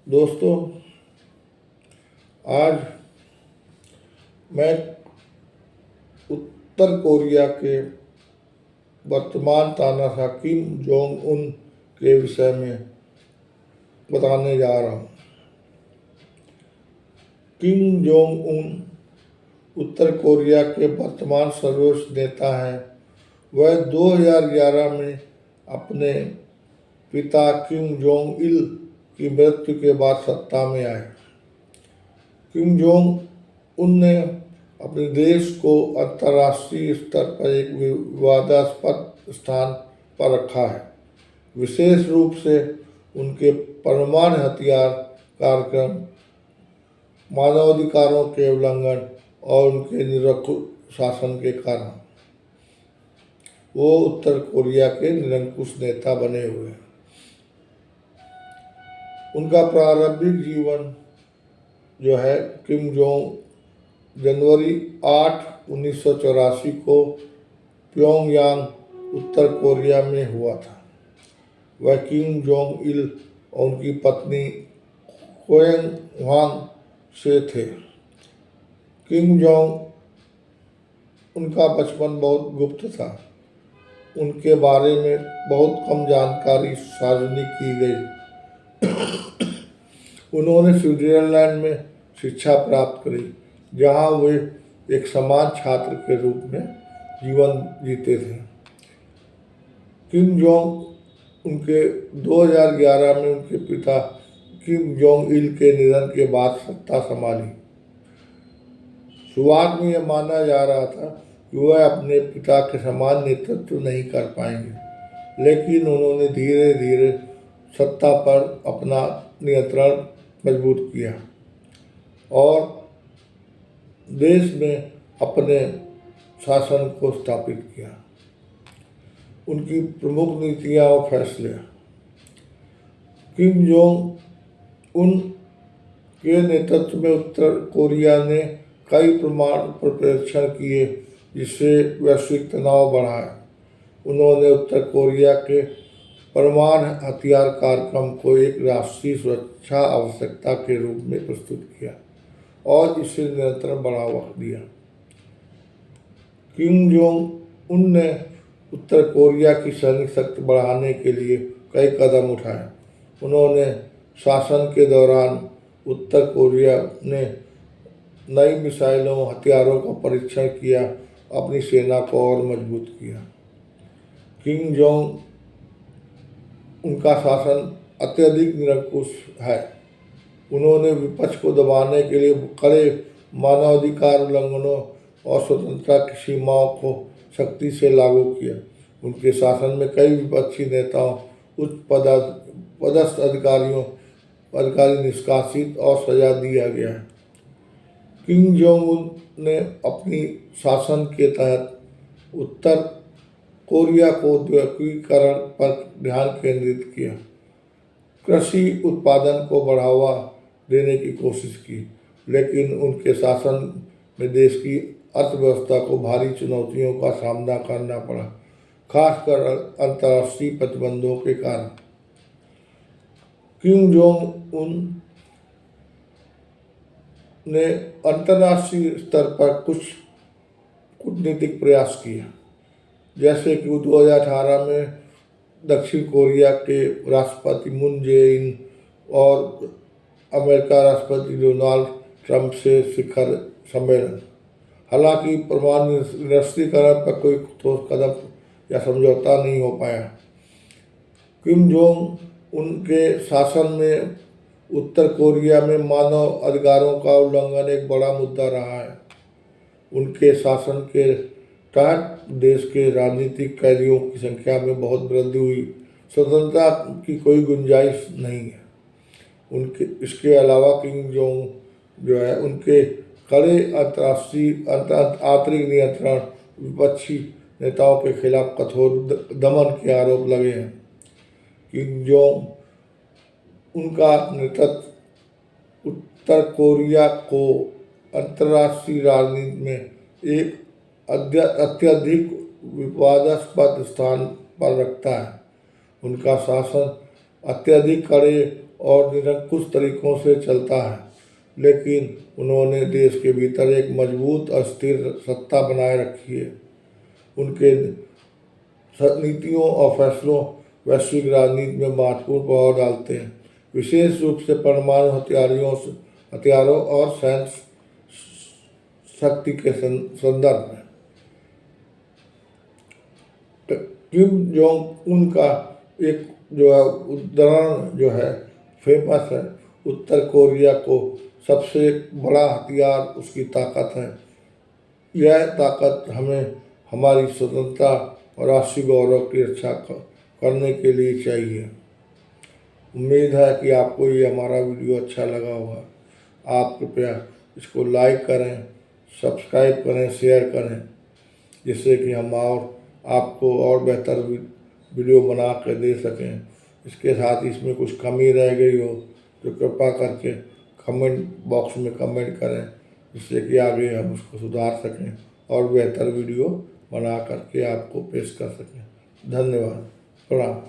दोस्तों, आज मैं उत्तर कोरिया के वर्तमान तानाशाह किम जोंग उन के विषय में बताने जा रहा हूँ। किम जोंग उन उत्तर कोरिया के वर्तमान सर्वोच्च नेता हैं। वह 2011 में अपने पिता किम जोंग इल की मृत्यु के बाद सत्ता में आए। किम जोंग उन ने अपने देश को अंतर्राष्ट्रीय स्तर पर एक विवादास्पद स्थान पर रखा है, विशेष रूप से उनके परमाणु हथियार कार्यक्रम, मानवाधिकारों के उल्लंघन और उनके निरंकुश शासन के कारण। वो उत्तर कोरिया के निरंकुश नेता बने हुए हैं। उनका प्रारंभिक जीवन जो है, किम जोंग जनवरी 8, 1984 को प्योंगयांग, उत्तर कोरिया में हुआ था। वह किम जोंग इल और उनकी पत्नी कोएंग ह्वांग से थे। किम जोंग उनका बचपन बहुत गुप्त था। उनके बारे में बहुत कम जानकारी सार्वजनिक की गई। उन्होंने स्विट्जरलैंड में शिक्षा प्राप्त करी, जहां वे एक समान छात्र के रूप में जीवन जीते थे। किम जोंग उनके 2011 में उनके पिता किम जोंग इल के निधन के बाद सत्ता संभाली। शुरुआत में यह माना जा रहा था कि वह अपने पिता के समान नेतृत्व नहीं कर पाएंगे, लेकिन उन्होंने धीरे धीरे सत्ता पर अपना नियंत्रण मजबूत किया और देश में अपने शासन को स्थापित किया। उनकी प्रमुख नीतियां और फैसले। किम जोंग उन के नेतृत्व में उत्तर कोरिया ने कई परमाणु परीक्षण किए, जिससे वैश्विक तनाव बढ़ा है। उन्होंने उत्तर कोरिया के परमाणु हथियार कार्यक्रम को एक राष्ट्रीय सुरक्षा आवश्यकता के रूप में प्रस्तुत किया और इसे निरंतर बढ़ावा दिया। किम जोंग उन ने उत्तर कोरिया की सैनिक शक्ति बढ़ाने के लिए कई कदम उठाए। उन्होंने शासन के दौरान उत्तर कोरिया ने नई मिसाइलों हथियारों का परीक्षण किया, अपनी सेना को और मजबूत किया। किम जोंग उनका शासन अत्यधिक निरंकुश है। उन्होंने विपक्ष को दबाने के लिए कड़े मानवाधिकार उल्लंघनों और स्वतंत्रता की सीमाओं को सख्ती से लागू किया। उनके शासन में कई विपक्षी नेताओं, उच्च पदस्थ अधिकारी निष्कासित और सजा दिया गया है। किम जोंग उन ने अपनी शासन के तहत उत्तर कोरिया को औद्योगिकीकरण पर ध्यान केंद्रित किया, कृषि उत्पादन को बढ़ावा देने की कोशिश की, लेकिन उनके शासन में देश की अर्थव्यवस्था को भारी चुनौतियों का सामना करना पड़ा, खासकर अंतर्राष्ट्रीय प्रतिबंधों के कारण। किम जोंग उन ने अंतर्राष्ट्रीय स्तर पर कुछ कूटनीतिक प्रयास किए, जैसे कि 2018 में दक्षिण कोरिया के राष्ट्रपति मून जे-इन और अमेरिका राष्ट्रपति डोनाल्ड ट्रंप से शिखर सम्मेलन। हालांकि परमाणु निरस्त्रीकरण पर कोई ठोस कदम या समझौता नहीं हो पाया। किम जोंग उनके शासन में उत्तर कोरिया में मानव अधिकारों का उल्लंघन एक बड़ा मुद्दा रहा है। उनके शासन के तहत देश के राजनीतिक कैदियों की संख्या में बहुत वृद्धि हुई। स्वतंत्रता की कोई गुंजाइश नहीं है। इसके अलावा किम जोंग जो है, उनके कड़े अंतर्राष्ट्रीय आंतरिक नियंत्रण, विपक्षी नेताओं के खिलाफ कठोर दमन के आरोप लगे हैं। किम जोंग उनका नेतृत्व उत्तर कोरिया को अंतर्राष्ट्रीय राजनीति में एक अत्यधिक विवादास्पद स्थान पर रखता है। उनका शासन अत्यधिक कड़े और निरंकुश तरीकों से चलता है, लेकिन उन्होंने देश के भीतर एक मजबूत और स्थिर सत्ता बनाए रखी है। उनके नीतियों और फैसलों वैश्विक राजनीति में महत्वपूर्ण प्रभाव डालते हैं, विशेष रूप से परमाणु हथियारों और सैन्य शक्ति के संदर्भ में। किम जोंग उन का एक जो है उदाहरण जो है फेमस है, उत्तर कोरिया को सबसे बड़ा हथियार उसकी ताकत है। यह ताकत हमें हमारी स्वतंत्रता और राष्ट्रीय गौरव की रक्षा करने के लिए चाहिए। उम्मीद है कि आपको ये हमारा वीडियो अच्छा लगा होगा। आप कृपया इसको लाइक करें, सब्सक्राइब करें, शेयर करें, जिससे कि हम और आपको और बेहतर वीडियो बना कर दे सकें। इसके साथ ही इसमें कुछ कमी रह गई हो तो कृपया करके कमेंट बॉक्स में कमेंट करें, जिससे कि आगे हम उसको सुधार सकें और बेहतर वीडियो बना करके आपको पेश कर सकें। धन्यवाद। प्रणाम।